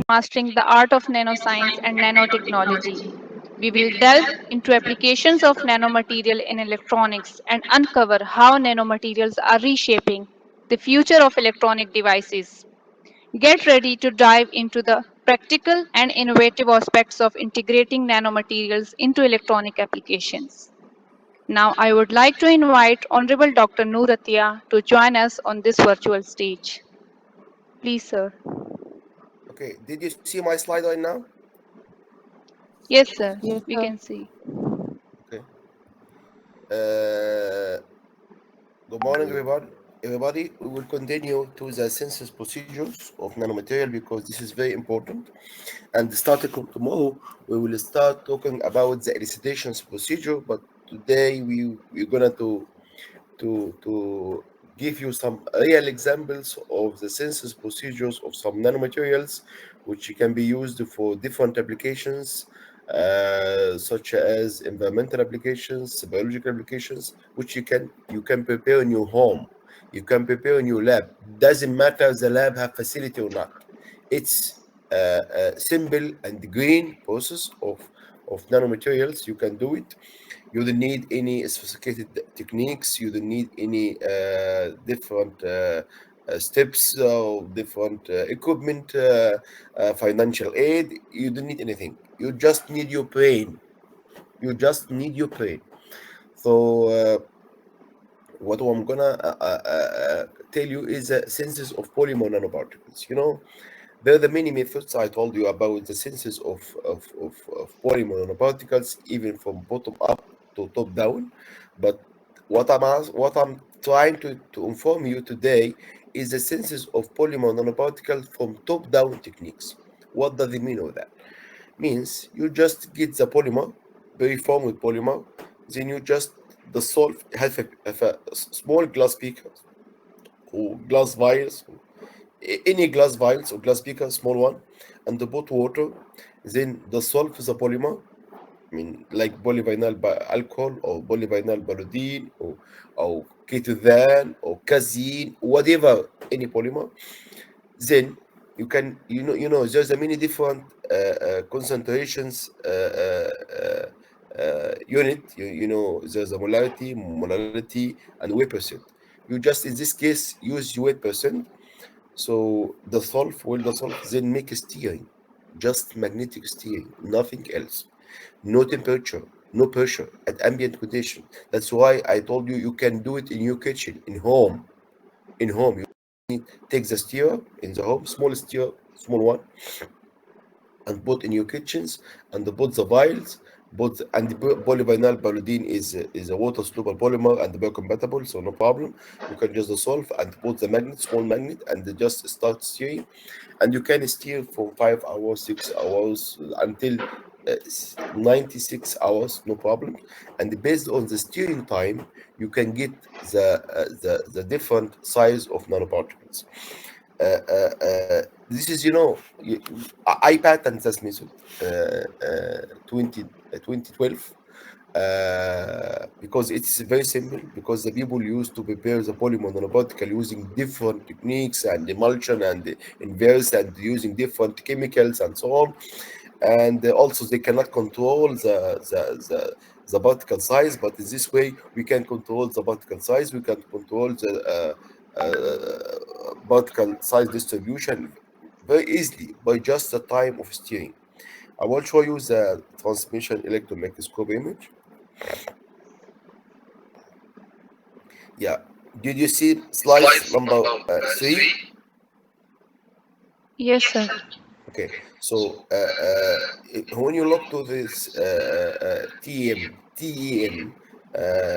Mastering the Art of Nanoscience and Nanotechnology. We will delve into applications of nanomaterial in electronics and uncover how nanomaterials are reshaping the future of electronic devices. Get ready to dive into the practical and innovative aspects of integrating nanomaterials into electronic applications. Now, I would like to invite Honorable Dr. Noor Atia to join us on this virtual stage. Please, sir. Okay, did you see my slide right now? Yes, sir. Yes, We sir. can see. Okay. Uh, Good morning, everybody. Everybody, we will continue to the synthesis procedures of nanomaterial because this is very important. And starting from tomorrow, we will start talking about the elucidations procedure. But today, we're gonna to give you some real examples of the synthesis procedures of some nanomaterials, which can be used for different applications, such as environmental applications, biological applications, which you can prepare in your home, you can prepare in your lab. Doesn't matter the lab have facility or not. It's a simple and green process of nanomaterials. You can do it. You don't need any sophisticated techniques. You don't need any different steps or different equipment, financial aid. You don't need anything. You just need your brain. You just need your brain. So what I'm gonna tell you is a synthesis of polymer nanoparticles. There are the many methods I told you about the synthesis of polymer nanoparticles, even from bottom up to top down. But what I'm trying to inform you today is the synthesis of polymer nanoparticles from top down techniques. What does it mean of that? Means you just get the polymer, very form with polymer, then you just dissolve, have a small glass beaker or glass vials, any glass vials or glass beaker, small one, and put water, then dissolve the polymer. I mean, like polyvinyl alcohol or polyvinyl butadiene or ketothan or casein, whatever, any polymer. Then there's a many different concentrations unit. There's a molarity, and weight percent. You just in this case use weight percent. So the solve then make a steering, just magnetic steering, nothing else. No temperature, no pressure at ambient condition. That's why I told you can do it in your kitchen, in home. In home, you take the steer in the home, small steer, small one, and put in your kitchens, and put the vials. And the polyvinyl butadiene is a water soluble polymer and biocompatible, so no problem. You can just dissolve and put the magnet, small magnet, and just start steering. And you can steer for 5 hours, 6 hours, until 96 hours, no problem. And based on the steering time, you can get the different size of nanoparticles. This is, I patent this method, 2012, because it's very simple, because the people used to prepare the polymer nanoparticle using different techniques and emulsion and inverse and using different chemicals and so on. And also they cannot control the particle size, but in this way we can control the particle size, we can control the particle size distribution very easily by just the time of steering. I will show you the transmission electron microscope image. Yeah. Did you see slides number 3? Yes, sir. Okay. So when you look to this TEM,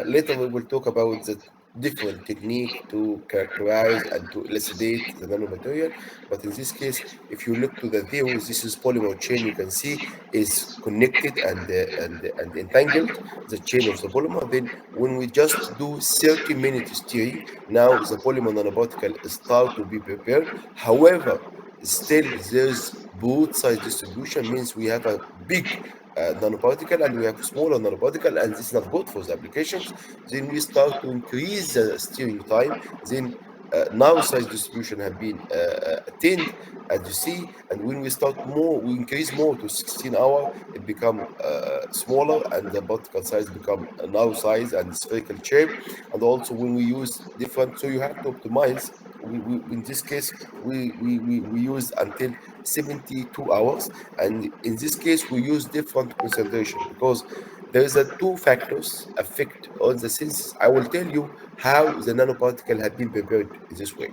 later we will talk about the different technique to characterize and to elucidate the nanomaterial. But in this case, if you look to the views, this is polymer chain. You can see is connected and entangled, the chain of the polymer. Then when we just do 30-minute steering, now the polymer nanoparticle start to be prepared. However, still there's both size distribution, means we have a big nanoparticle and we have a smaller nanoparticle, and this is not good for the applications. Then we start to increase the steering time. Then now size distribution have been attained. as you see. And when we start more, we increase more to 16 hour, it become smaller, and the particle size become a narrow size and spherical shape. And also when we use different, so you have to optimize. We in this case we use until 72 hours, and in this case we use different concentration because there is a two factors affect on the senses. I will tell you how the nanoparticle have been prepared this way.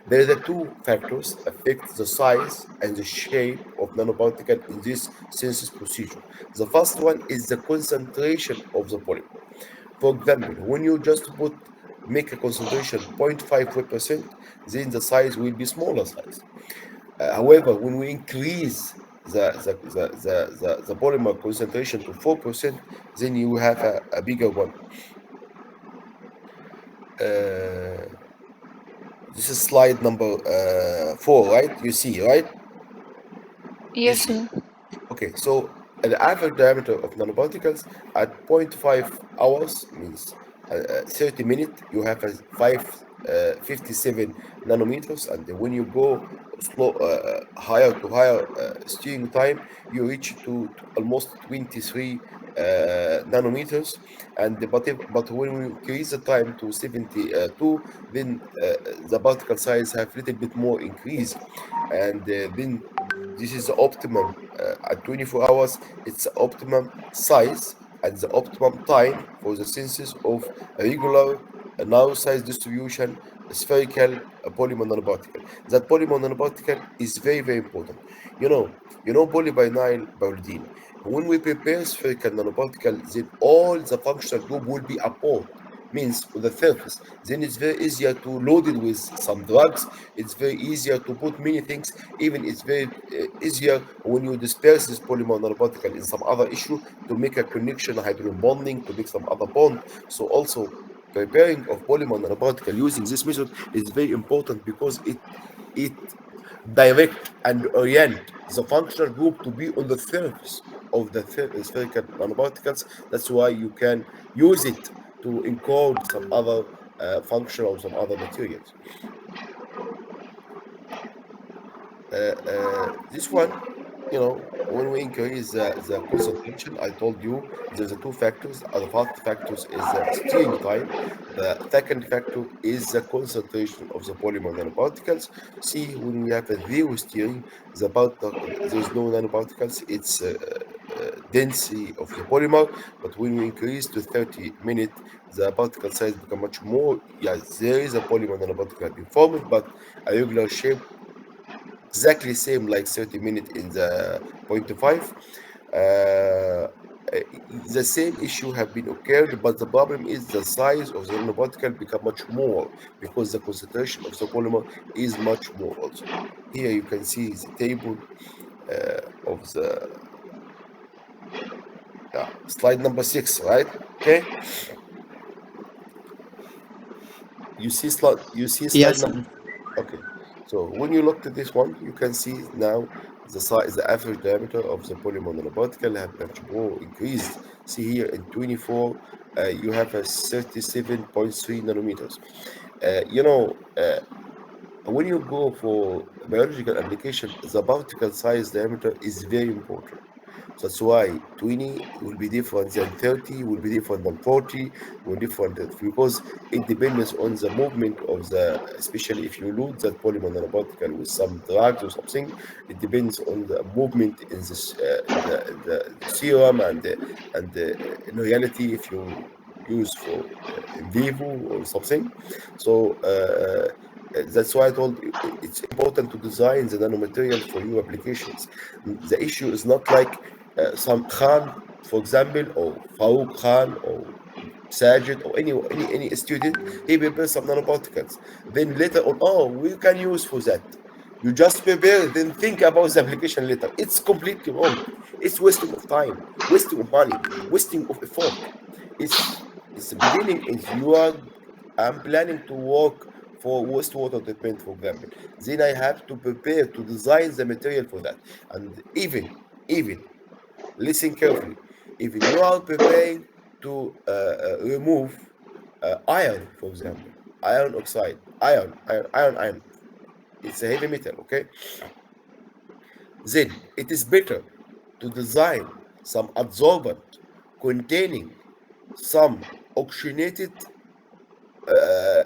There are the two factors affect the size and the shape of nanoparticle in this synthesis procedure. The first one is the concentration of the polymer. For example, when you just make a concentration 0.5%, then the size will be smaller size. However, when we increase the polymer concentration to 4%, then you have a bigger one. Uh, this is slide number 4, right? You see, right? You Yes, see. sir. Okay, so the average diameter of nanoparticles at zero point 0.5 hours means 30 minutes, you have a 57 nanometers, and when you go slow higher to higher steering time, you reach to almost 23 nanometers. And but when we increase the time to 72, then the particle size have little bit more increase, and then this is the optimum at 24 hours. It's the optimum size and the optimum time for the synthesis of a regular narrow size distribution spherical polymer nanoparticle. That polymer nanoparticle is very, very important. Polyvinyl pyridine. When we prepare spherical nanoparticle, then all the functional group will be upon, means on the surface. Then it's very easier to load it with some drugs. It's very easier to put many things. Even it's very easier when you disperse this polymer nanoparticle in some other issue to make a connection, hydrogen bonding, to make some other bond. So also preparing of polymer nanoparticle using this method is very important because it direct and orient the functional group to be on the surface of the spherical nanoparticles. That's why you can use it to encode some other functional or some other materials. This one, when we increase the concentration, I told you there's a two factors. The first factors is the steering time. The second factor is the concentration of the polymer nanoparticles. See, when we have a zero steering, there's no nanoparticles. It's density of the polymer. But when we increase to 30 minutes, the particle size become much more. Yes, there is a polymer nanoparticle being formed, but a regular shape exactly same like 30 minutes in the point five. Uh, the same issue have been occurred, but the problem is the size of the nanoparticle become much more because the concentration of the polymer is much more also. Here you can see the table of the slide number 6, right? Okay, you see slide Yes, number. Okay, so when you look at this one, you can see now the average diameter of the polymer nanoparticle have much more increased. See here in 24, you have a 37.3 nanometers. When you go for biological application, the particle size diameter is very important. So that's why 20 will be different than 30, will be different than 40, will different because it depends on the movement of especially if you load that polymer nanoparticle with some drugs or something, it depends on the movement in this the serum and in reality if you use for in vivo or something. So that's why I told you it's important to design the nanomaterials for your applications. The issue is not like some Khan, for example, or Farouk Khan or Sajid or any student, he prepares some nanoparticles. Then later on, oh, we can use for that. You just prepare, then think about the application later. It's completely wrong. It's wasting of time, wasting of money, wasting of effort. It's the beginning is you are I'm planning to work for wastewater treatment, for example. Then I have to prepare to design the material for that. And even listen carefully. Even you are preparing to remove iron, for example, iron oxide, iron. It's a heavy metal, okay? then it is better to design some adsorbent containing some oxygenated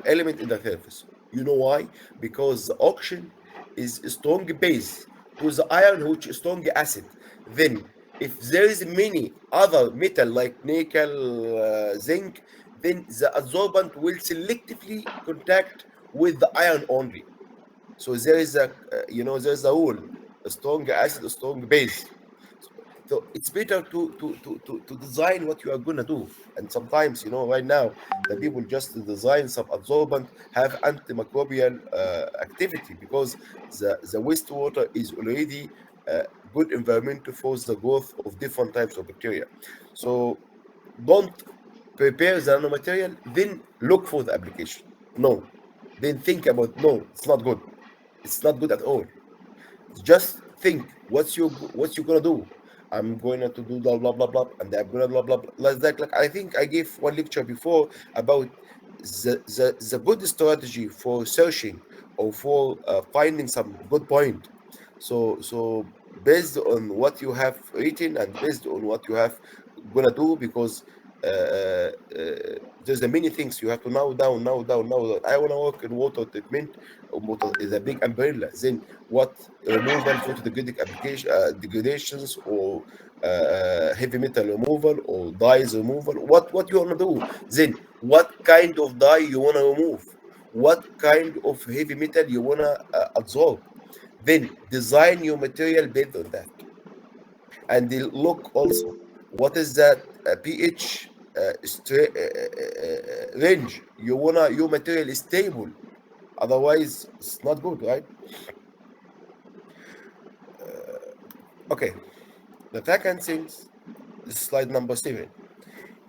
element in the surface. You know why? Because the oxygen is a strong base to the iron, which is strong acid. Then, if there is many other metal like nickel, zinc, then the adsorbent will selectively contact with the iron only. So there is there's a rule: a strong acid, a strong base. So it's better to design what you are gonna do. And sometimes, right now, the people just design some absorbent have antimicrobial activity because the wastewater is already good environment for the growth of different types of bacteria. So don't prepare the nanomaterial, then look for the application. No. Then think about, no, it's not good. It's not good at all. Just think what you gonna do. I'm going to do blah blah blah blah, and I'm gonna blah blah blah. Like I think I gave one lecture before about the good strategy for searching or for finding some good point. So based on what you have written and based on what you have gonna do, because there's a many things you have to now down. I want to work in water treatment. Water is a big umbrella. Then what removal, photodegrading application, degradations, or heavy metal removal, or dyes removal. What you wanna do? Then what kind of dye you wanna remove? What kind of heavy metal you wanna absorb? Then design your material based on that, and look also what is that pH range you wanna your material is stable. Otherwise, it's not good, right? Okay. The second thing, slide number 7.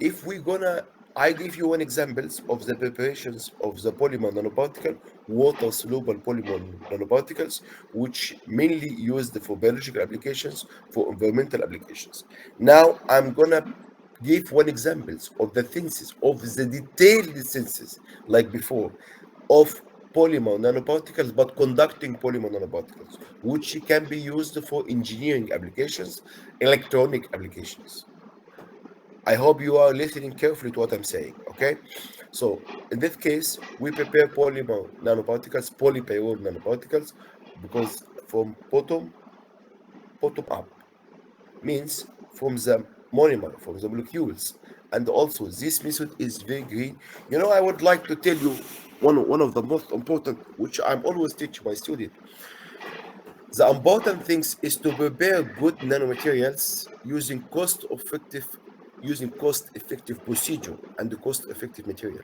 If we're gonna, I give you one examples of the preparations of the polymer nanoparticle, water soluble polymer nanoparticles, which mainly used for biological applications, for environmental applications. Now I'm gonna give one examples of the synthesis of the detailed synthesis, like before, of polymer nanoparticles, but conducting polymer nanoparticles, which can be used for engineering applications, electronic applications. I hope you are listening carefully to what I'm saying, okay? So in this case, we prepare polymer nanoparticles, polypyrrole nanoparticles, because from bottom up means from the monomer, from the molecules. And also this method is very green. I would like to tell you one of the most important, which I'm always teaching my student. The important things is to prepare good nanomaterials using cost effective procedure and the cost effective material.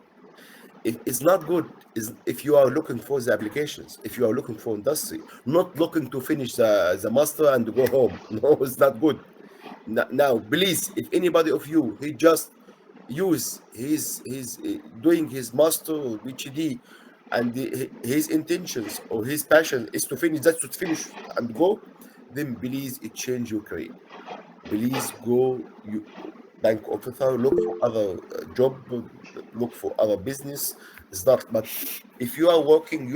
It's not good is if you are looking for the applications, if you are looking for industry, not looking to finish the master and go home. No, it's not good. Now, please, if anybody of you he just use his doing his master or PhD, and his intentions or his passion is to finish, that's to finish and go, then please it change your career. Please go you bank officer, look for other job, look for other business. It's not, but if you are working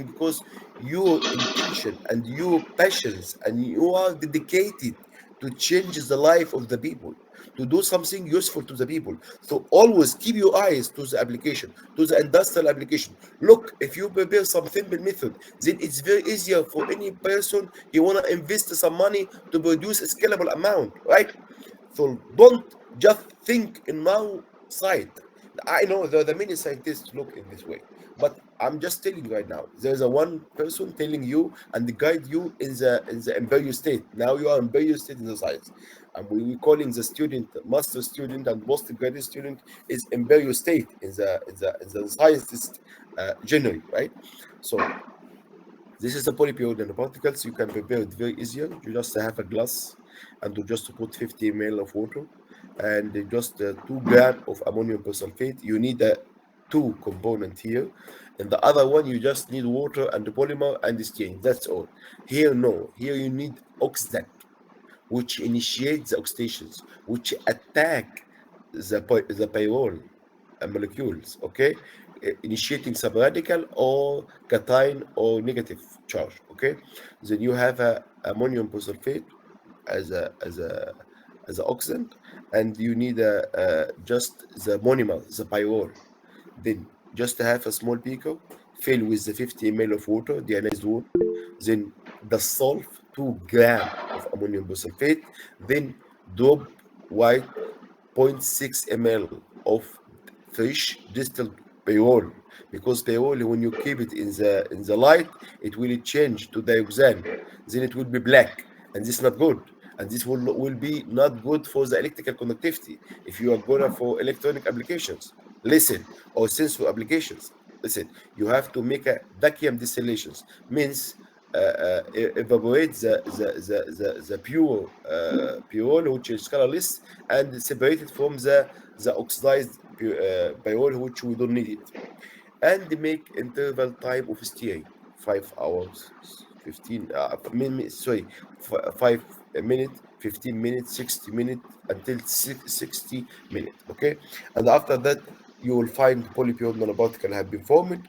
because your intention and your passions and you are dedicated to change the life of the people, to do something useful to the people. So always keep your eyes to the application, to the industrial application. Look, if you prepare some simple method, then it's very easier for any person you want to invest some money to produce a scalable amount, right? So don't just think in now side. I know there are many scientists look in this way, but I'm just telling you right now. There's a one person telling you and guide you in the embryo state. Now you are embryo state in the science, and we calling the student master student and postgraduate student is embryo state in the scientist generally, right? So this is the polypyrrole nanoparticles. You can prepare it very easier. You just have a glass and you just put 50 ml of water and just 2 grams of ammonium persulfate. You need a two component here. And the other one, you just need water and the polymer and the stain. That's all. Here, no. Here you need oxidant, which initiates the oxidations, which attack the pyrrole molecules, okay? initiating some radical or cation or negative charge. Okay, then you have a ammonium bisulfate as a oxidant, and you need just the monomer, the pyrrole. Then just have a small beaker, fill with the 50 ml of water, deionized water, then dissolve 2 grams of ammonium bisulfate, then drop white zero point 0.6 ml of fresh distilled pyrrole, because pyrrole, when you keep it in the light, it will change to dioxane, then it will be black, and this is not good, and this will be not good for the electrical conductivity if you are going for electronic applications. Listen, or sensor applications. Listen, you have to make a vacuum distillations, means evaporate the pure pyrrole, which is colorless, and separate it from the oxidized pyrrole, which we don't need it, and make interval time of steering 5 hours, 15 sorry, 5 minutes, 15 minutes, 60 minutes, until 60 minutes. Okay, and after that you will find polypure nanoparticle have been formed.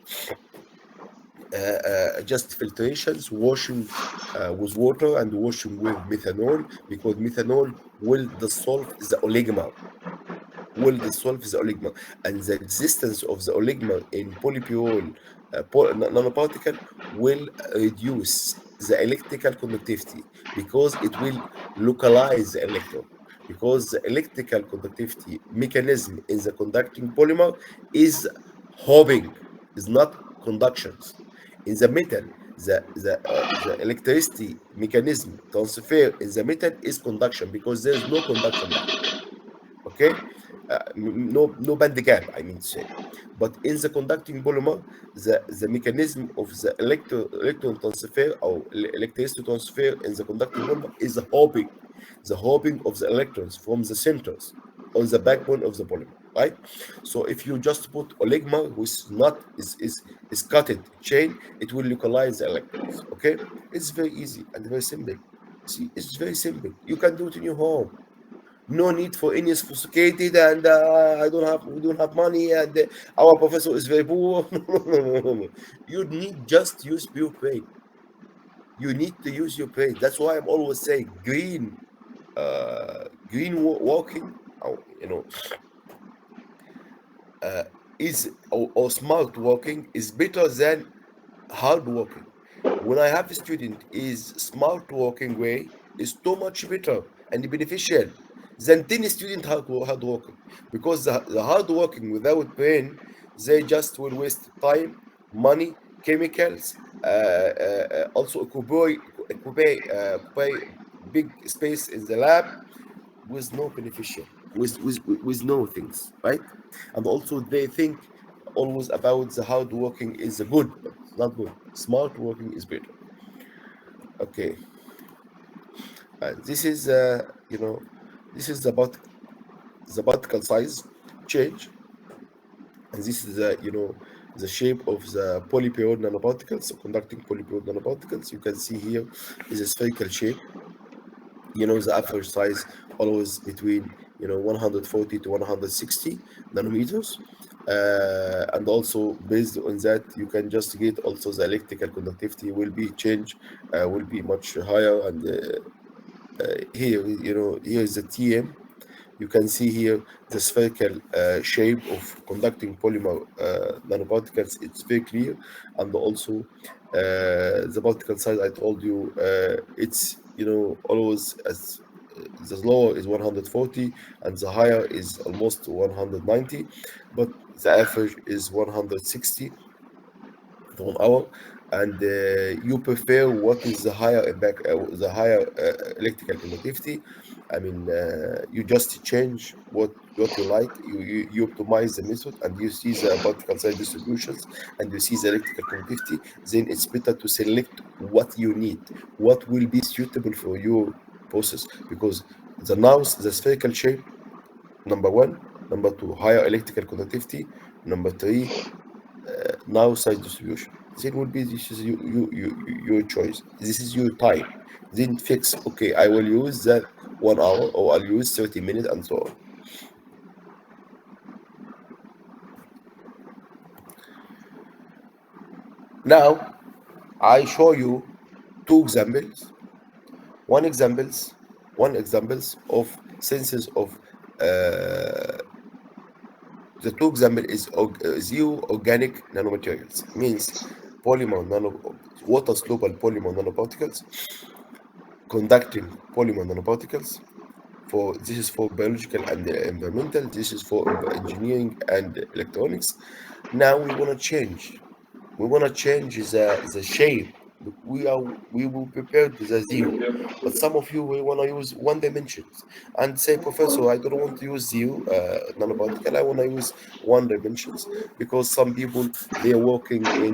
Just filtrations, washing with water and washing with methanol, because methanol will dissolve the oligomer, and the existence of the oligomer in polypyrrole nanoparticle will reduce the electrical conductivity, because it will localize the electron, because the electrical conductivity mechanism in the conducting polymer is hopping, is not conductions. In the metal, the electricity mechanism transfer in the metal is conduction, because there is no conduction band. Okay, no band gap, I mean to say. But in the conducting polymer, the mechanism of the electron transfer or electricity transfer in the conducting polymer is hopping, the hopping of the electrons from the centers on the backbone of the polymer, right? So if you just put oligma, which is not is cutted chain, it will localize the electrons. Okay, it's very easy and very simple. See, it's very simple, you can do it in your home. No need for any sophisticated, and we don't have money, and our professor is very poor. No, no, no, no, no, no. You need just use pure brain. You need to use your brain. That's why I'm always saying green walking, you know, uh, or smart walking is better than hard working. When I have a student is smart working way is too much better and beneficial than 10 student hard working, because the hard working without brain, they just will waste time, money, chemicals, also occupy big space in the lab with no beneficial, with no things, right? And also they think always about the hard working is good, but it's not good. Smart working is better. Okay, this is this is the particle size change, and this is the shape of the polyperiod nanoparticles, so conducting polyperiod nanoparticles. You can see here is a spherical shape. The average size always between 140 to 160 nanometers, and also based on that you can just get also the electrical conductivity will be changed, will be much higher. And here here is the TM. You can see here the spherical shape of conducting polymer nanoparticles. It's very clear, and also the particle size. I told you it's always as the lower is 140 and the higher is almost 190, but the average is 160 for 1 hour. And you prefer what is the higher impact, the higher electrical conductivity. I mean, you just change what you like. You optimize the method, and you see the particle size distributions, and you see the electrical conductivity. Then it's better to select what you need, what will be suitable for your process, because the spherical shape, number one, number two, higher electrical conductivity, number three, now size distribution. Then will be, this is your choice. This is your time. Then fix, okay, I will use that 1 hour, or I'll use 30 minutes, and so on. Now I show you two examples, one examples, one examples of senses of the two example is zero organic nanomaterials, means polymer nano water soluble polymer nanoparticles, conducting polymer nanoparticles. For this is for biological and environmental. This is for engineering and electronics. Now we want to change. We want to change the shape. We will prepare the zero, but some of you will want to use one dimensions and say, Professor, I don't want to use zero nanoparticle. I want to use one dimensions because some people they are working in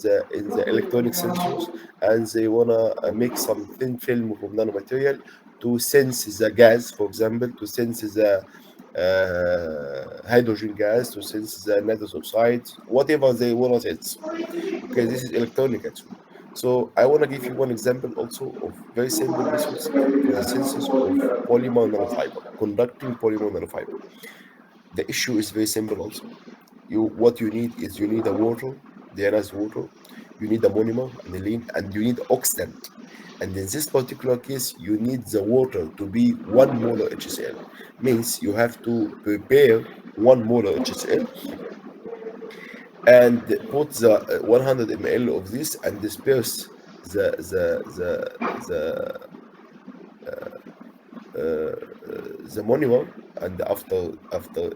the electronic sensors and they want to make some thin film from nanomaterial to sense the gas, for example, to sense the hydrogen gas, to sense the nitrous oxide, whatever they want to sense. Okay, this is electronic actually. So I want to give you one example also of very simple methods for the synthesis of polymer nanofiber, conducting polymer nanofiber. The issue is very simple also. What you need is you need a water, the is water, you need a monomer and a lean, and you need oxidant. And in this particular case, you need the water to be 1 molar HCl. Means you have to prepare 1 molar HCl and put the 100 ml of this and disperse the the monomer. And after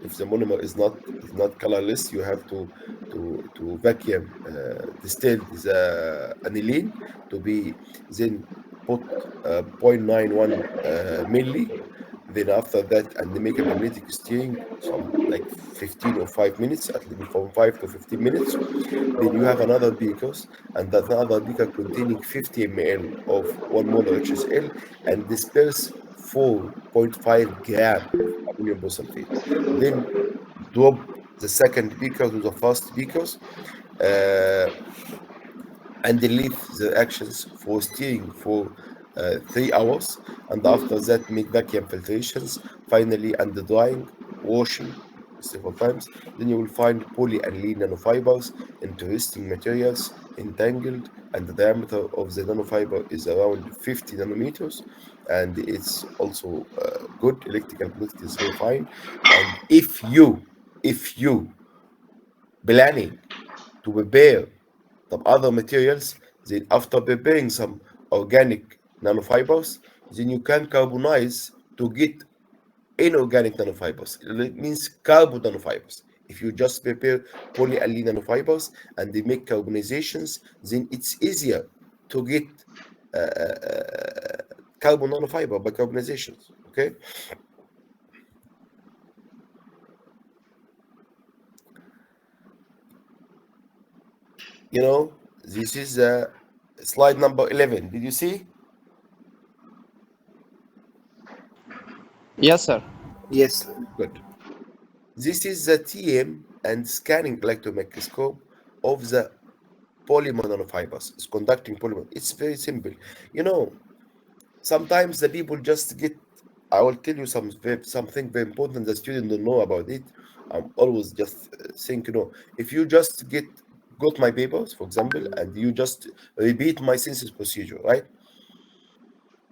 if the monomer is not colorless, you have to vacuum distill the aniline to be then put 0.91 milli. Then after that, and they make a magnetic stirring some like 15 or 5 minutes, at least from 5 to 15 minutes. Then you have another beakers, and that another beaker containing 50 ml of 1 molar HSL, and disperse 4.5 gram of ammonium bisulfate. Then drop the second beaker to the first beakers, uh, and they leave the actions for steering for 3 hours. And after that, make vacuum filtrations, finally, and the drying, washing several times. Then you will find polyaniline nanofibers, interesting materials, entangled, and the diameter of the nanofiber is around 50 nanometers. And it's also good. Electrical conductivity is very fine. And if you planning to prepare some other materials, then after preparing some organic nanofibers, then you can carbonize to get inorganic nanofibers. It means carbon nanofibers. If you just prepare polyallyl nanofibers and they make carbonizations, then it's easier to get carbon nanofiber by carbonizations. Okay, you know, this is slide number 11. Did you see? Yes, sir. Yes. Good. This is the TM and scanning electron microscope of the polymer nanofibers. It's conducting polymer. It's very simple. You know, sometimes the people just get. I will tell you something very important the student don't know about it. I'm always just think, if you just got my papers, for example, and you just repeat my synthesis procedure, right?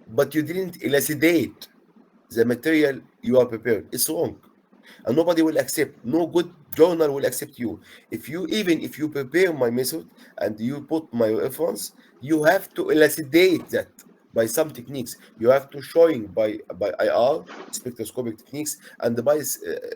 But you didn't elucidate the material you are prepared. It's wrong, and nobody will accept. No good journal will accept you. If you prepare my method and you put my reference, you have to elucidate that by some techniques. You have to showing by IR spectroscopic techniques and by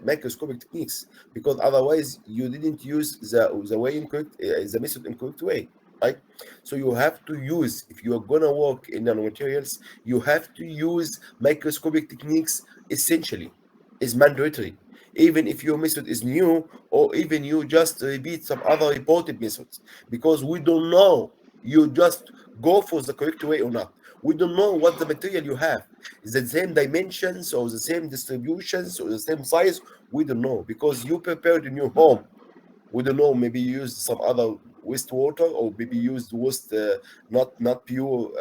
microscopic techniques, because otherwise you didn't use the way incorrect, the method in correct way, right? So you have to use, if you are gonna work in nanomaterials, you have to use microscopic techniques essentially, is mandatory, even if your method is new, or even you just repeat some other reported methods, because we don't know you just go for the correct way or not. We don't know what the material you have is the same dimensions or the same distributions or the same size. We don't know because you prepared in your home. We don't know, maybe you used some other wastewater, or maybe used waste, not pure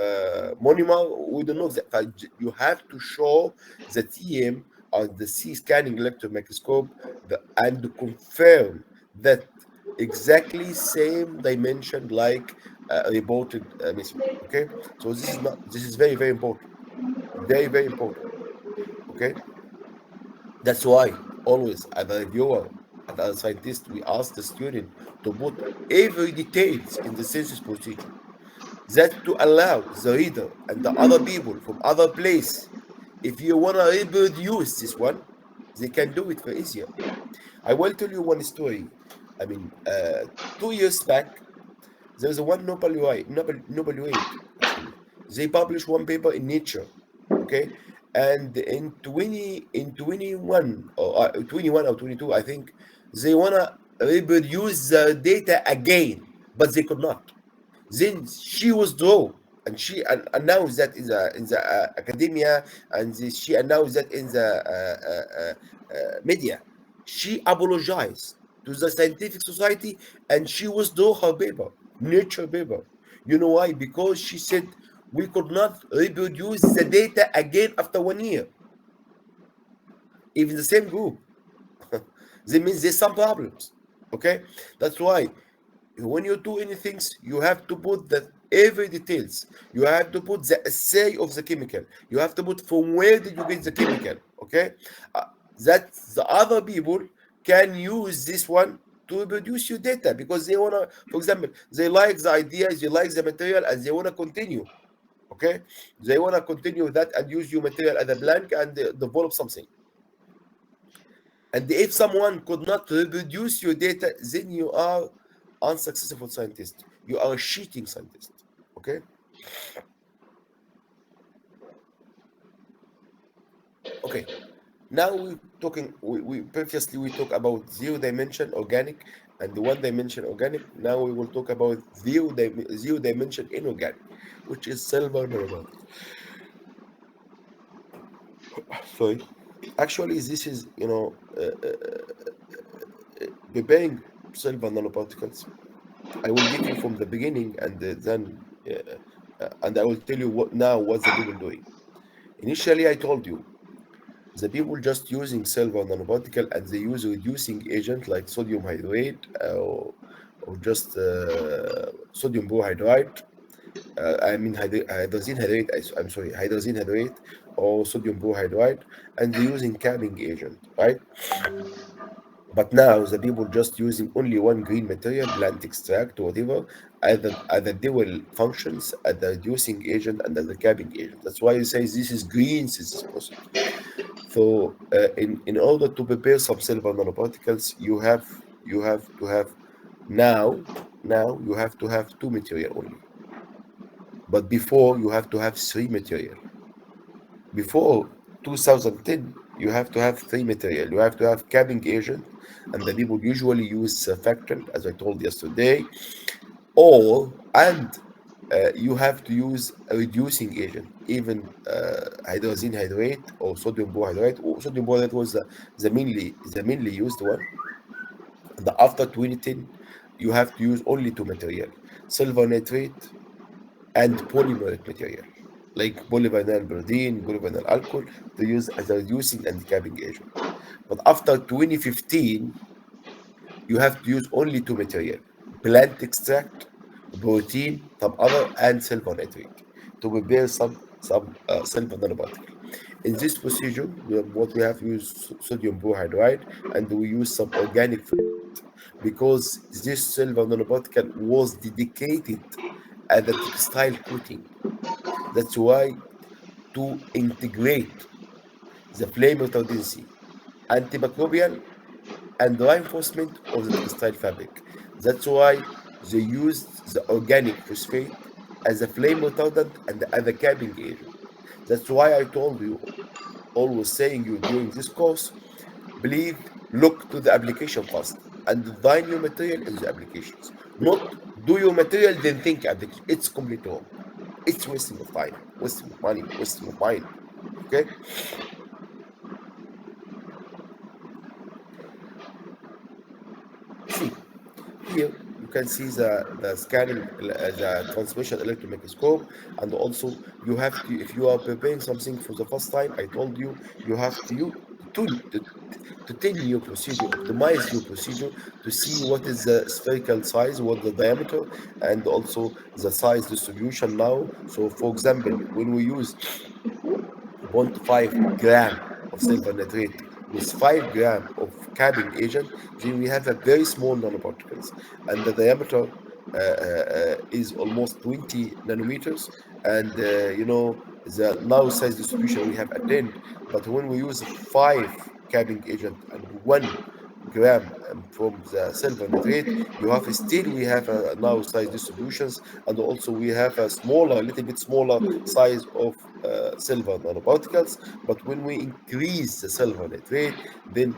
monomer. We don't know that. You have to show the TM or the C scanning electron microscope, and confirm that exactly same dimension like reported missing. Okay, so this is very important, very very important. Okay, that's why always as a reviewer and as a scientist we ask the student to put every details in the census procedure, that to allow the reader and the other people from other place, if you want to reproduce this one, they can do it for easier. I will tell you one story. I mean, 2 years back, there's a one Nobel laureate actually. They published one paper in Nature, okay, and in 21 or 21 or 22, I think, they wanna reproduce the data again, but they could not. Then she withdrew, and she announced that in the academia, and she announced that in the media. She apologized to the scientific society, and she withdrew her paper, Nature paper. You know why? Because she said we could not reproduce the data again after 1 year, even the same group. That means there's some problems. Okay, that's why when you do anything, you have to put the every details. You have to put the assay of the chemical. You have to put from where did you get the chemical. Okay, uh, that the other people can use this one to reproduce your data, because they wanna, for example, they like the ideas, they like the material, and they wanna continue. Okay, they wanna continue that and use your material as a blank and develop something. And if someone could not reproduce your data, then you are unsuccessful scientist. You are a cheating scientist. Okay. Okay. Now we talking. We previously we talk about zero dimension organic and the one dimension organic. Now we will talk about zero dimension inorganic, which is silver nanobodies. Sorry. Actually, this is preparing silver nanoparticles. I will give you from the beginning, and then and I will tell you what the people doing. Initially, I told you the people just using silver nanoparticle, and they use reducing agent like sodium hydrate, or just sodium borohydride. I mean hydrogen hydrate. I'm sorry, hydrogen hydrate or sodium borohydride, and they're using capping agent, right? But now the people just using only one green material, plant extract, whatever, either dual functions, as the reducing agent and as the capping agent. That's why you say this is green synthesis process. So in order to prepare some silver nanoparticles, you have to have now now you have to have two material only. But before you have to have three material. Before 2010, you have to have three material. You have to have capping agent, and the people usually use surfactant, as I told yesterday, or and you have to use a reducing agent, even hydrogen hydrate or sodium borohydride. Sodium borohydride was the mainly used one. And after 2010, you have to use only two material: silver nitrate and polymeric material, like polyvinyl benzene, polyvinyl alcohol, to use as a reducing and capping agent. But after 2015, you have to use only two material: plant extract, protein, some other, and silver nitrate to prepare some silver nanoparticle. In this procedure, what we have used sodium borohydride, and we use some organic filament, because this silver nanoparticle was dedicated as a textile coating. That's why, to integrate the flame retardancy, antimicrobial, and reinforcement of the textile fabric. That's why they used the organic phosphate as a flame retardant and as a capping agent. That's why I told you, always saying you during this course, please look to the application first and design your material in the applications. Not do your material then think application. It's completely wrong. It's wasting of time, wasting of money, wasting of mind. Okay? See, here you can see the scanning, the transmission electron microscope, and also you have to, if you are preparing something for the first time, I told you you have to to tune your procedure, optimize your procedure to see what is the spherical size, what the diameter, and also the size distribution now. So, for example, when we use 0.5 gram of silver nitrate with 5 gram of capping agent, then we have a very small nanoparticles, and the diameter is almost 20 nanometers, and the now size distribution we have attained. But when we use 5 capping agent and 1 gram from the silver nitrate, you have still we have a now size distributions, and also we have a smaller, a little bit smaller size of silver nanoparticles. But when we increase the silver nitrate, then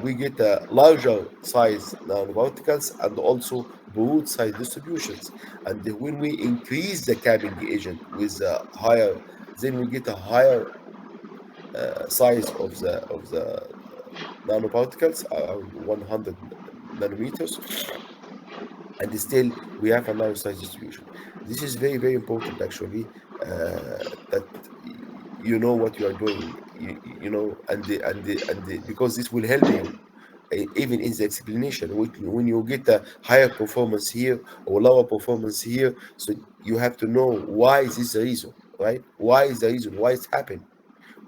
we get a larger size nanoparticles and also broad size distributions. And when we increase the capping agent with a higher, then we get a higher size of the nanoparticles, around 100 nanometers, and still we have a narrow size distribution. This is very, very important actually, that you know what you are doing, because this will help you even in the explanation when you get a higher performance here or lower performance here. So you have to know why is this the reason, right? Why is the reason? Why it's happened?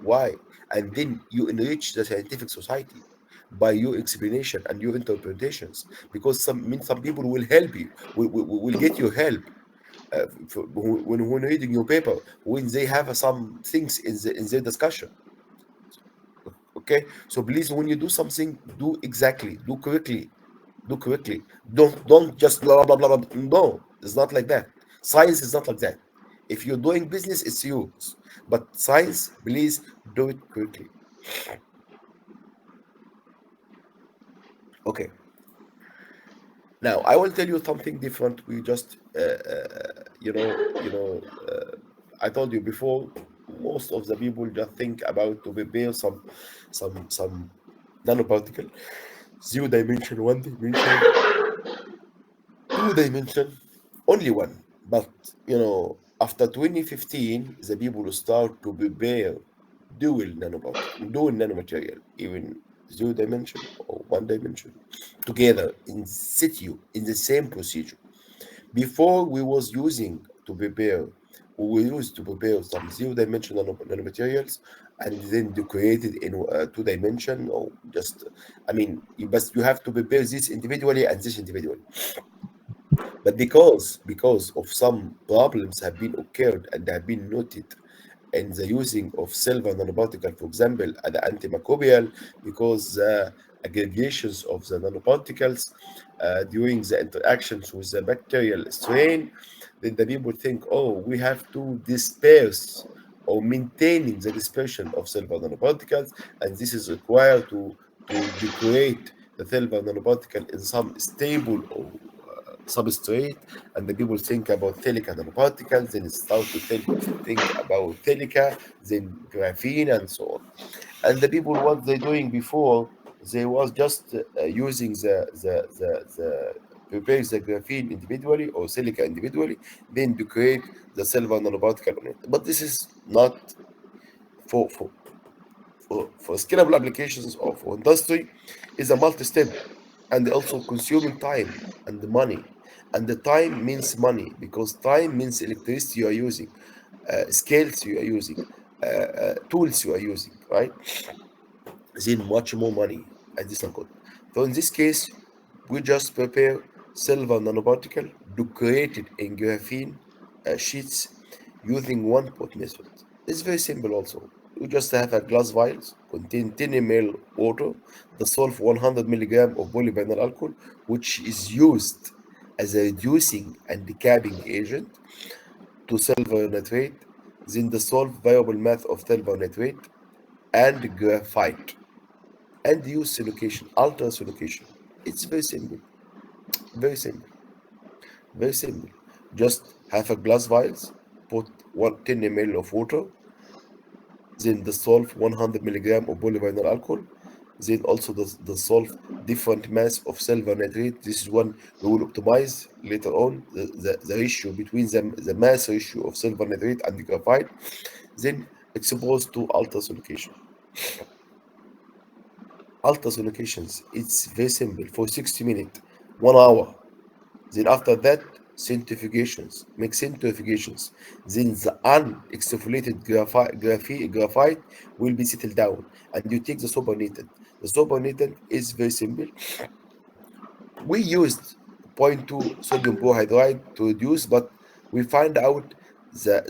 Why? And then you enrich the scientific society by your explanation and your interpretations, because some people will help you, will get your help when reading your paper, when they have some things in their discussion. Okay, so please, when you do something, do exactly, do correctly, do correctly. Don't just blah blah blah blah. No, it's not like that. Science is not like that. If you're doing business, it's yours. But science, please do it correctly. Okay. Now I will tell you something different. We just, I told you before, most of the people just think about to prepare some nanoparticle, 0 dimension, 1 dimension, 2 dimension, only one. But after 2015, the people start to prepare dual nanomaterial, even 0 dimension or 1 dimension, together in situ in the same procedure. Before we was using to prepare, we used to prepare some 0 dimensional nanomaterials and then decorate it in 2 dimension, or just, I mean, but you have to prepare this individually and this individually. But because of some problems have been occurred and have been noted in the using of silver nanoparticle, for example, the antimicrobial, because the aggregations of the nanoparticles during the interactions with the bacterial strain, then the people think, oh, we have to disperse or maintaining the dispersion of silver nanoparticles, and this is required to decorate the silver nanoparticle in some stable or substrate, and the people think about silica nanoparticles, then start to think about silica, then graphene, and so on. And the people, what they doing before, they was just using the prepare the graphene individually or silica individually, then to create the silver nanoparticle on it. But this is not for for scalable applications or for industry, is a multi-step and also consuming time and the money. And the time means money, because time means electricity you are using, scales you are using, tools you are using, right? Then much more money, and this not good. So in this case, we just prepare silver nanoparticle decorated in graphene sheets using one pot method. It's very simple also. You just have a glass vials contain 10 ml water, dissolve 100 milligram of polyvinyl alcohol, which is used as a reducing and decapping agent to silver nitrate, then dissolve variable mass of silver nitrate and graphite, and use silication, ultra silication. It's very simple, very simple, very simple. Just have a glass vials, put 10 ml of water, then dissolve 100 milligram of polyvinyl alcohol, then also dissolve different mass of silver nitrate. This is one we will optimize later on, the ratio between them, the mass ratio of silver nitrate and the graphite, then exposed to ultra silication. ultrasonications. It's very simple for 60 minutes, 1 hour. Then after that, centrifugations, make centrifugations. Then the unexfoliated graphite will be settled down, and you take the supernatant. The supernatant is very simple. We used zero point 0.2 sodium borohydride to reduce, but we find out the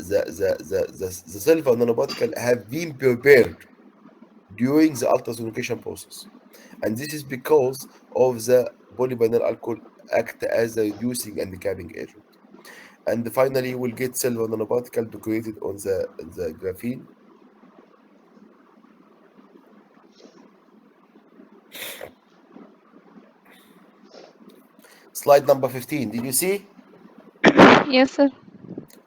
silver nanoparticle have been prepared during the ultrasonication process. And this is because of the polyvinyl alcohol act as a reducing and capping agent. And finally, we'll get silver nanoparticle decorated on the graphene. Slide number 15. Did you see? Yes, sir.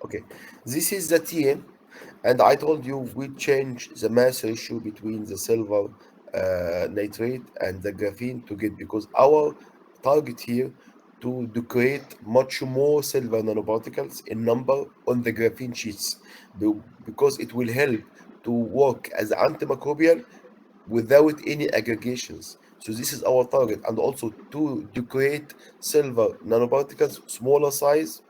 Okay. This is the TM. And I told you we change the mass ratio between the silver nitrate and the graphene to get, because our target here to create much more silver nanoparticles in number on the graphene sheets, because it will help to work as antimicrobial without any aggregations. So this is our target, and also to create silver nanoparticles, smaller size,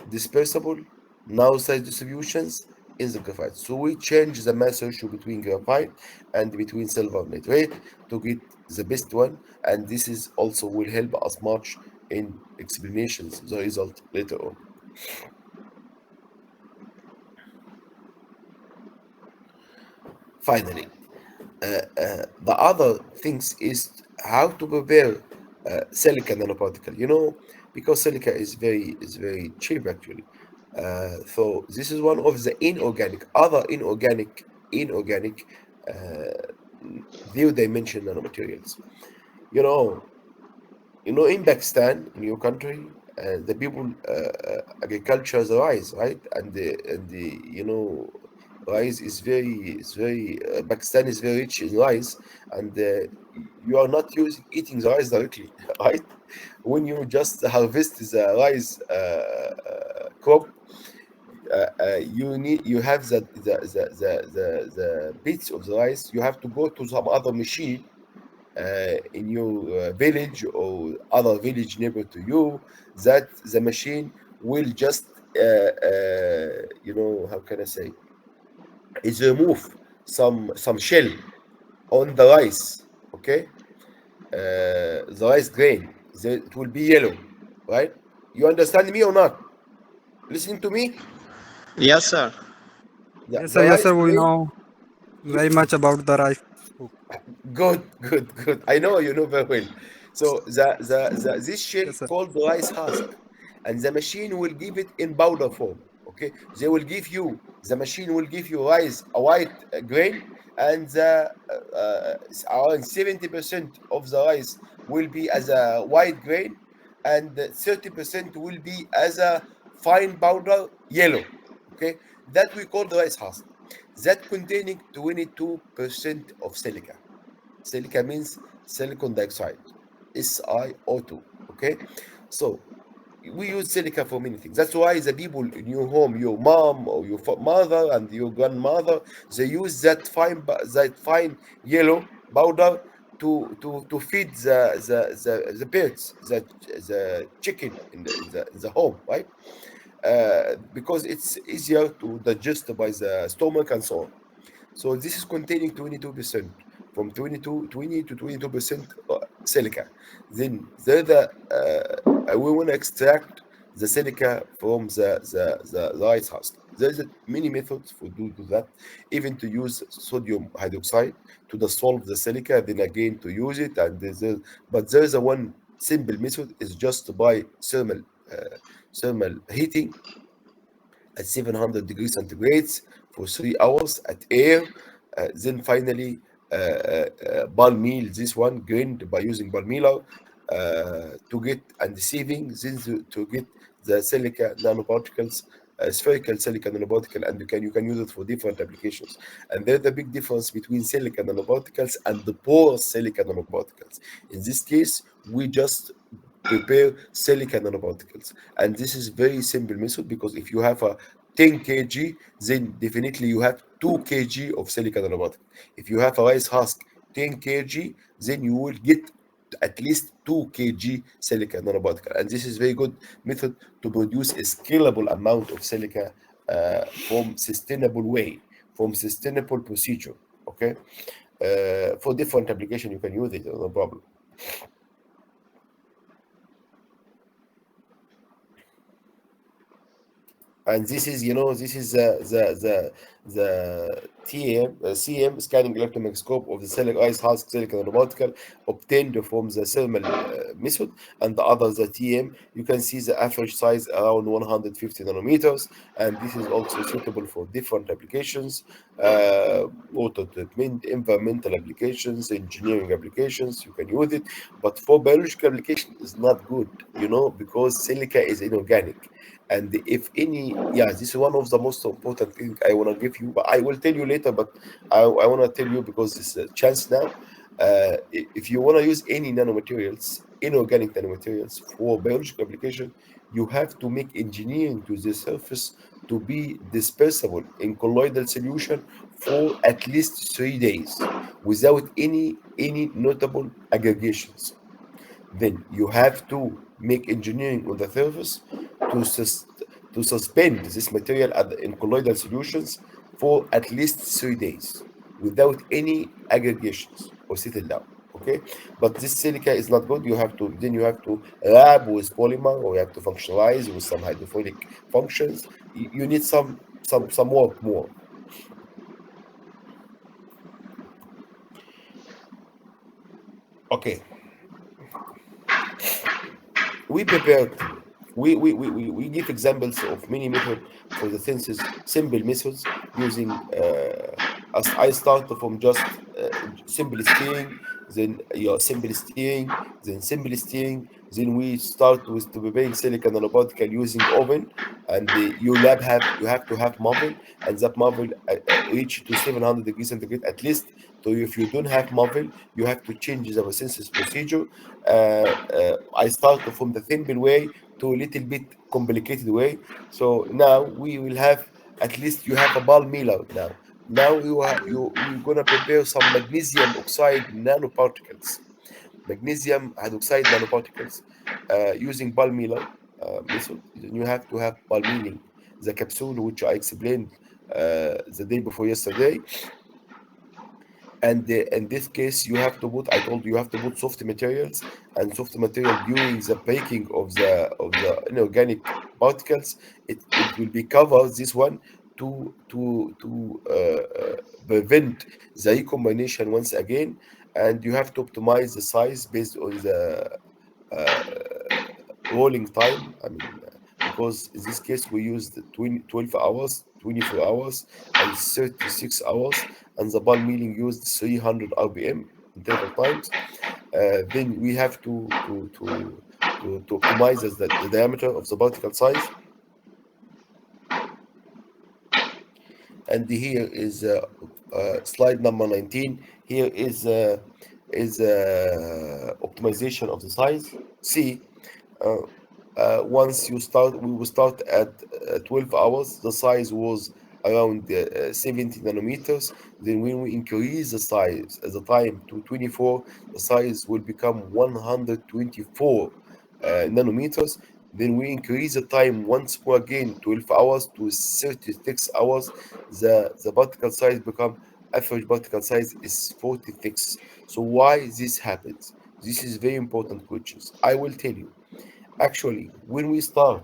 dispersible, now size distributions in the graphite. So we change the mass ratio between graphite and between silver nitrate to get the best one, and this is also will help us much in explanations the result later on. Finally, the other things is how to prepare silica nanoparticle. Because silica is very cheap actually. So this is one of the other inorganic zero dimension nanomaterials. You know, in Pakistan, in your country, the people agriculture the rice, right? And the rice is very Pakistan is very rich in rice, and you are not using eating the rice directly, right? When you just harvest the rice crop, you have the bits of the rice. You have to go to some other machine in your village or other village neighbor to you, that the machine will just how can I say, is remove some shell on the rice. Okay, the rice grain, it will be yellow, right? You understand me or not? Listening to me? Yes, sir. The Yes, rice sir. We grain. know very much about the rice cook. Good, good, good. I know you know very well. So this shell Yes, sir. called the rice husk, and the machine will give it in powder form. Okay, the machine will give you rice, a white grain, and around 70% of the rice will be as a white grain, and 30% will be as a fine powder yellow. Okay, that we call the rice husk, that containing 22% of silica. Silica means silicon dioxide, SiO2. Okay, so we use silica for many things. That's why the people in your home, your mom or your mother and your grandmother, they use that fine yellow powder to feed the birds, the chicken in the home, right? Because it's easier to digest by the stomach and so on. So this is containing 22%, from 20 to 22% silica. Then we want to extract the silica from the rice husk. There's many methods for do that, even to use sodium hydroxide to dissolve the silica, then again to use it. But there's a one simple method is just by thermal heating at 700 degrees centigrade for 3 hours at air. Then finally, ball meal, this one grained by using ball mealer to get and deceiving, then to get the silica nanoparticles, spherical silica nanoparticle, and you can use it for different applications. And there's the big difference between silica nanoparticles and the porous silica nanoparticles. In this case, we just prepare silica nanoparticles, and this is very simple method, because if you have a 10 kg, then definitely you have 2 kg of silica nanoparticle. If you have a rice husk 10 kg, then you will get at least 2 kg silica nanoparticle. And this is very good method to produce a scalable amount of silica from sustainable way, from sustainable procedure. Okay, for different application you can use it, no problem. And this is, this is the CM, scanning electron microscope of the ice husk silicon nanoparticle obtained from the thermal method. And the other, the TM, you can see the average size around 150 nanometers, and this is also suitable for different applications, water treatment, environmental applications, engineering applications. You can use it, but for biological application is not good, because silica is inorganic. And if any, yeah, this is one of the most important thing I want to give you, but I will tell you later. But I want to tell you because it's a chance now. If you want to use any nanomaterials, inorganic nanomaterials for biological application, you have to make engineering to the surface to be dispersible in colloidal solution for at least 3 days without any notable aggregations. Then you have to make engineering on the surface to to suspend this material in colloidal solutions for at least 3 days without any aggregations or settle down. Okay, but this silica is not good. You have to lab with polymer, or you have to functionalize with some hydrophilic functions. You need some work more. Okay, we prepared we give examples of many methods for the senses, simple methods using as I start from just simple steering, then simple steering, then simple steering, then we start with to preparing silicon nanoparticle using oven. And you have to have muffle, and that muffle reach to 700 degrees centigrade at least. So if you don't have muffle, you have to change the synthesis procedure. I start from the simple way to a little bit complicated way. So now we will have, at least you have a ball miller now. Now we're gonna prepare some magnesium oxide nanoparticles, magnesium hydroxide nanoparticles, using ball miller method. Then you have to have ball milling the capsule, which I explained the day before yesterday. And in this case, you have to put, I told you, you have to put soft materials, and soft material during the breaking of the inorganic particles, it will be covered, this one, to prevent the recombination once again. And you have to optimize the size based on the uh, rolling time. I mean, because in this case we used 12 hours, 24 hours, and 36 hours, and the ball milling used 300 RPM interval times. Then we have to optimize the diameter of the particle size. And here is slide number 19. Here is optimization of the size. See, uh, once you start, we will start at 12 hours. The size was around 70 nanometers. Then when we increase the size at the time to 24, the size will become 124 nanometers. Then we increase the time once more again, 12 hours to 36 hours. The particle size become, average particle size is 46. So why this happens? This is very important questions. I will tell you. Actually, when we start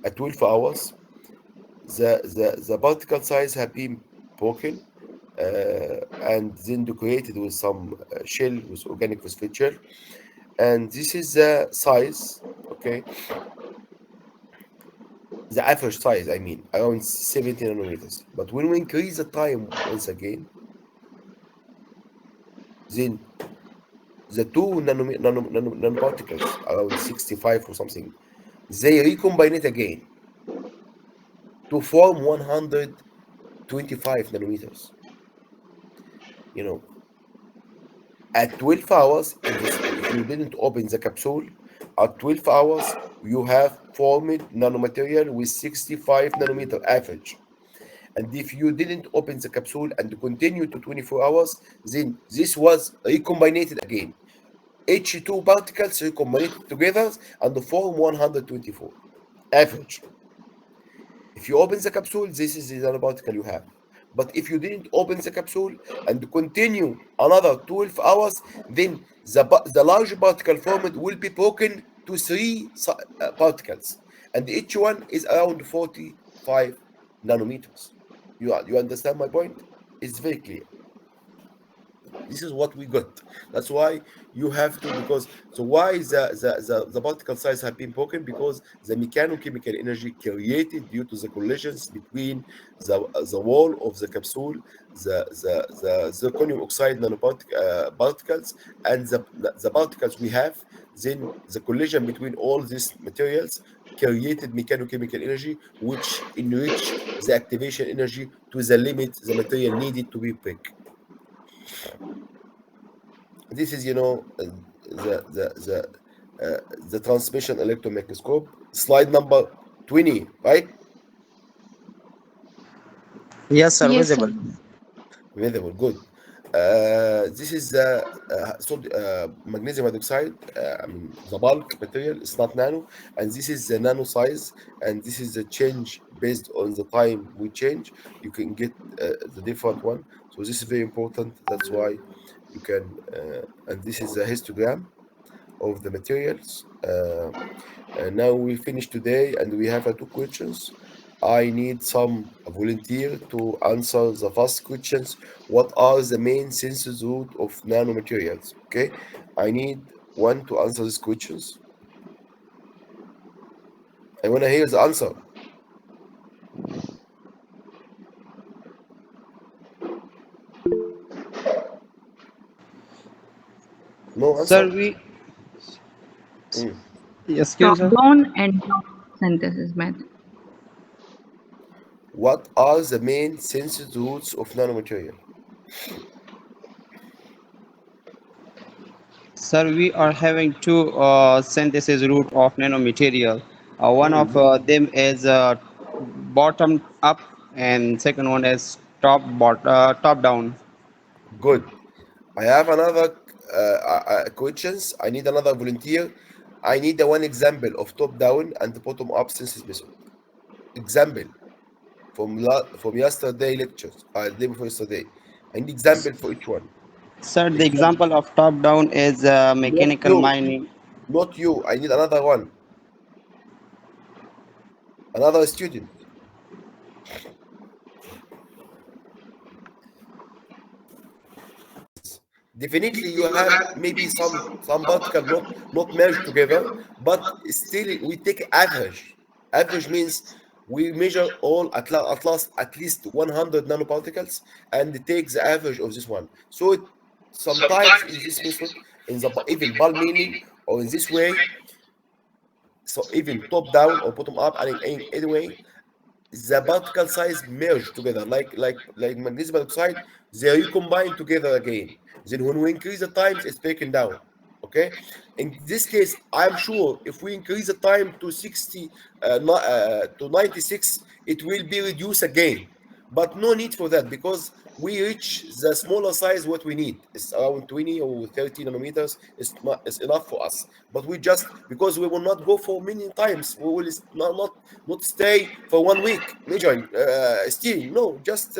at 12 hours, the particle size have been broken, and then decorated with some shell, with organic phosphate shell. And this is the size, okay, the average size, I mean, around 70 nanometers. But when we increase the time once again, then the two nanoparticles, around 65 or something, they recombine it again to form 125 nanometers. You know, at 12 hours, if you didn't open the capsule, at 12 hours, you have formed nanomaterial with 65 nanometer average. And if you didn't open the capsule and continue to 24 hours, then this was recombined again. Each two particles recombined together and form 124 average. If you open the capsule, this is the nanoparticle you have. But if you didn't open the capsule and continue another 12 hours, then the large particle formed will be broken to three particles. And each one is around 45 nanometers. You understand my point? It's very clear. This is what we got. That's why you have to, because so why the particle size have been broken, because the mechanochemical energy created due to the collisions between the wall of the capsule, the zirconium oxide particles, and the particles we have, then the collision between all these materials created mechanochemical energy, which enrich the activation energy to the limit the material needed to be break. This is, the transmission electron microscope, slide number 20, right? Yes, sir. Yes, sir. Visible. Visible, good. This is magnesium hydroxide. I mean, the bulk material. It's not nano, and this is the nano size, and this is the change based on the time we change. You can get the different one. So this is very important. That's why you can. And this is a histogram of the materials. And now we finish today, and we have two questions. I need some volunteer to answer the first questions. What are the main senses root of nanomaterials? Okay, I need one to answer these questions. I want to hear the answer. No Sir, answer. we Mm. Excuse, sir. Top-down and top synthesis method. What are the main senses roots of nanomaterial? sir, we are having two synthesis route of nanomaterial. One of Mm. them is bottom up, and second one is top down. Good. I have another questions. I need another volunteer. I need the one example of top down and bottom up synthesis method. Example from yesterday lectures, day before yesterday. I need example for each one. Sir, the Example. example of top down is Not mechanical you, mining. not you. I need another one. Another student. Definitely, you have maybe some particle not merged together, but still we take average. Average means we measure all at last at least 100 nanoparticles and take the average of this one. So sometimes in this method, in the even bulk milling or in this way, so even top down or bottom up, and in any way, the particle size merge together like magnesium oxide, they recombine together again. Then when we increase the times, it's breaking down. Okay, in this case I'm sure if we increase the time to 60 to 96, it will be reduced again, but no need for that because we reach the smaller size what we need. It's around 20 or 30 nanometers. It's enough for us, but we just because we will not go for many times, we will not stay for 1 week measuring steering. No, just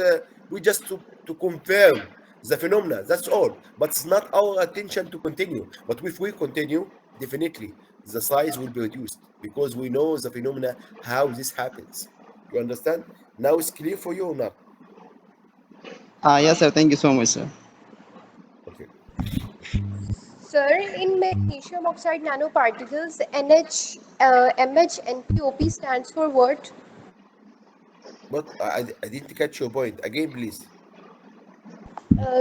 we just to confirm the phenomena, that's all, but it's not our attention to continue. But if we continue, definitely the size will be reduced because we know the phenomena how this happens. You understand? Now it's clear for you or not? Yes, sir. Thank you so much, sir. Okay. Sir, in magnesium oxide nanoparticles, MH and POP stands for what? But I didn't catch your point. Again, please.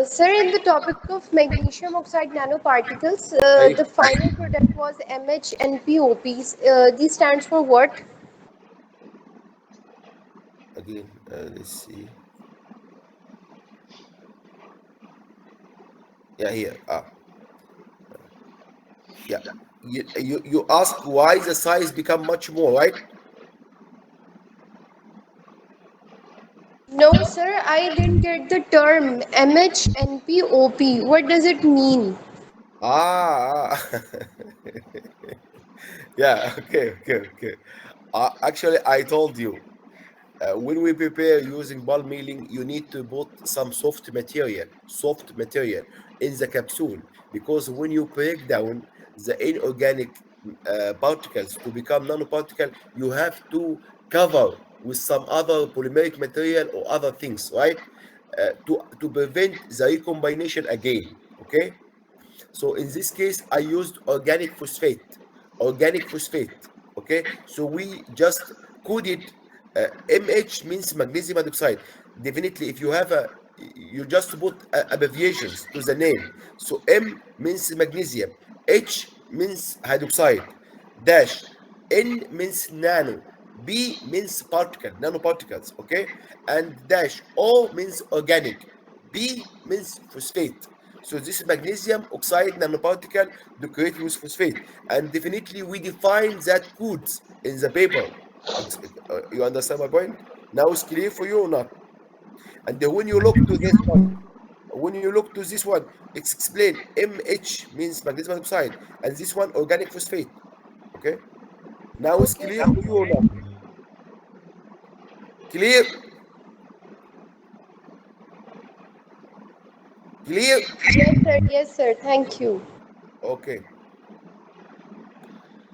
Sir, in the topic of magnesium oxide nanoparticles, I the final product was MH and POPs. These stands for what? again. Let's see. Yeah, here. Yeah. You ask why the size become much more, right? No, sir, I didn't get the term MHNPOP. What does it mean? Ah, yeah, okay. Actually, I told you, when we prepare using bulk milling, you need to put some soft material in the capsule, because when you break down the inorganic particles to become nanoparticle, you have to cover with some other polymeric material or other things, right? To prevent the recombination again. Okay, so in this case, I used organic phosphate. Organic phosphate. Okay. So we just coded MH means magnesium hydroxide. Definitely, if you have you just put abbreviations to the name. So M means magnesium, H means hydroxide, dash, N means nano, B means particle, nanoparticles, okay? And dash O means organic, B means phosphate. So this is magnesium oxide nanoparticle decorated with phosphate. And definitely we define that codes in the paper. You understand my point? Now it's clear for you or not? And then when you look to this one, when you look to this one, it's explained MH means magnesium oxide, and this one organic phosphate. Okay? Now it's Okay, clear sir. for you or not? Clear? Clear? Yes, sir. Yes, sir. Thank you. Okay.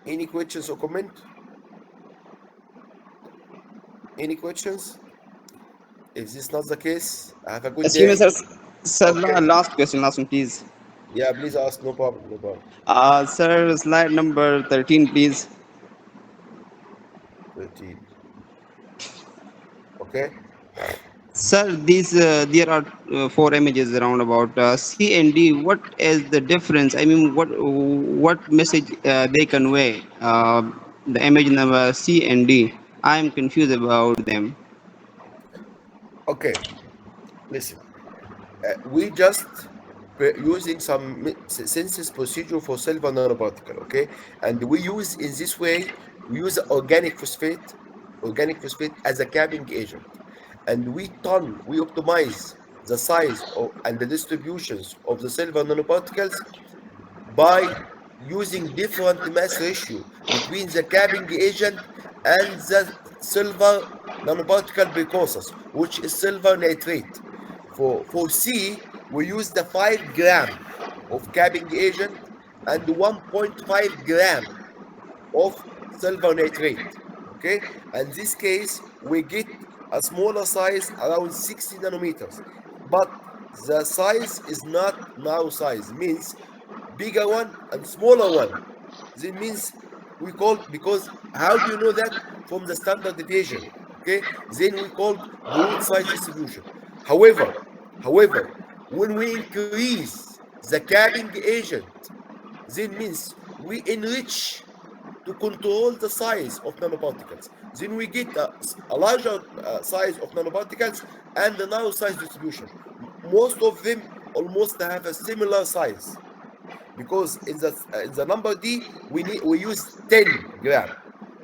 Any questions or comment? Any questions? If this is not the case, have a good Excuse me, day. sir. Sir, Okay. last question, last one, please. Yeah, please ask. No problem. No problem. Sir, slide number 13, please. 13. Okay. Sir, there are four images around about C and D. What is the difference? I mean, what message they convey? The image number C and D. I am confused about them. Okay. Listen. We just using some synthesis procedure for silver nanoparticle, okay? And we use in this way, we use organic phosphate as a capping agent. And we optimize the size and the distributions of the silver nanoparticles by using different mass ratio between the capping agent and the silver nanoparticle precursors, which is silver nitrate. For C, we use the 5 gram of capping agent and 1.5 gram of silver nitrate. Okay, and this case we get a smaller size around 60 nanometers, but the size is not nano size, means bigger one and smaller one. This means we called, because how do you know that? From the standard deviation. Okay, then we called broad size distribution. However however when we increase the capping agent, then means we enrich to control the size of nanoparticles. Then we get a larger size of nanoparticles and the nano size distribution. Most of them almost have a similar size, because in the number D we use 10 gram,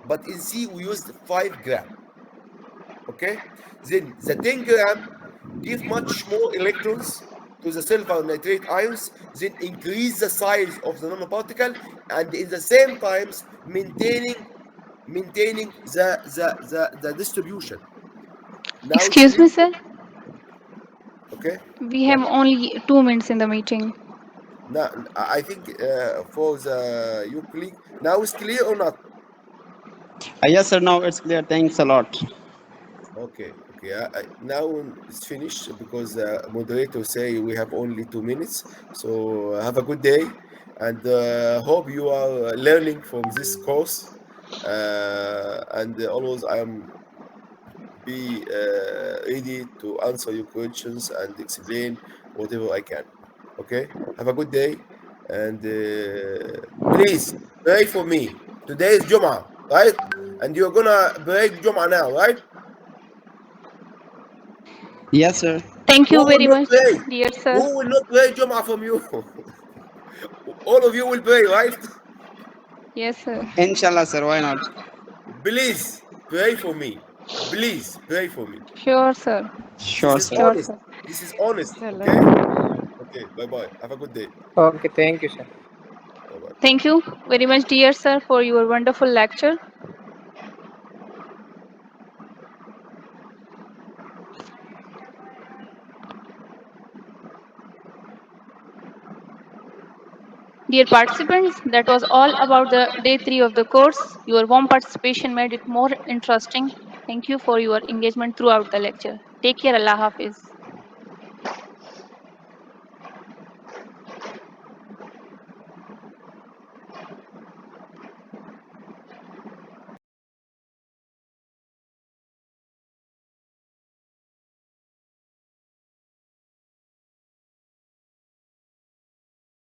but in C we used 5 gram. Okay, then the 10 gram give much more electrons to the silver nitrate ions, then increase the size of the nanoparticle, and in the same times maintaining the distribution. Now it's Excuse clear. me, sir. Okay. We Yeah. have only 2 minutes in the meeting. Now I think for the your colleague, now it's clear or not? Yes, sir. Now it's clear. Thanks a lot. Okay. Now it's finished, because moderator say we have only 2 minutes. So have a good day, and hope you are learning from this course. And always I am be ready to answer your questions and explain whatever I can. Okay. Have a good day, and please pray for me. Today is Jum'ah, right? And you're gonna break Jum'ah now, right? Yes, sir. Thank Who you will very not much, pray? dear sir. Who will not pray Jum'ah from you? All of you will pray, right? Yes, sir. Inshallah, sir. Why not? Please pray for me. Please pray for me. Sure, sir. This Sure, is sir. Sure, honest. sir. This is honest. चलो Okay. Okay. Bye bye. Have a good day. Okay, thank you, sir. Bye bye. Thank you very much, dear sir, for your wonderful lecture. Dear participants, that was all about the day 3 of the course. Your warm participation made it more interesting. Thank you for your engagement throughout the lecture. Take care. Allah Hafiz.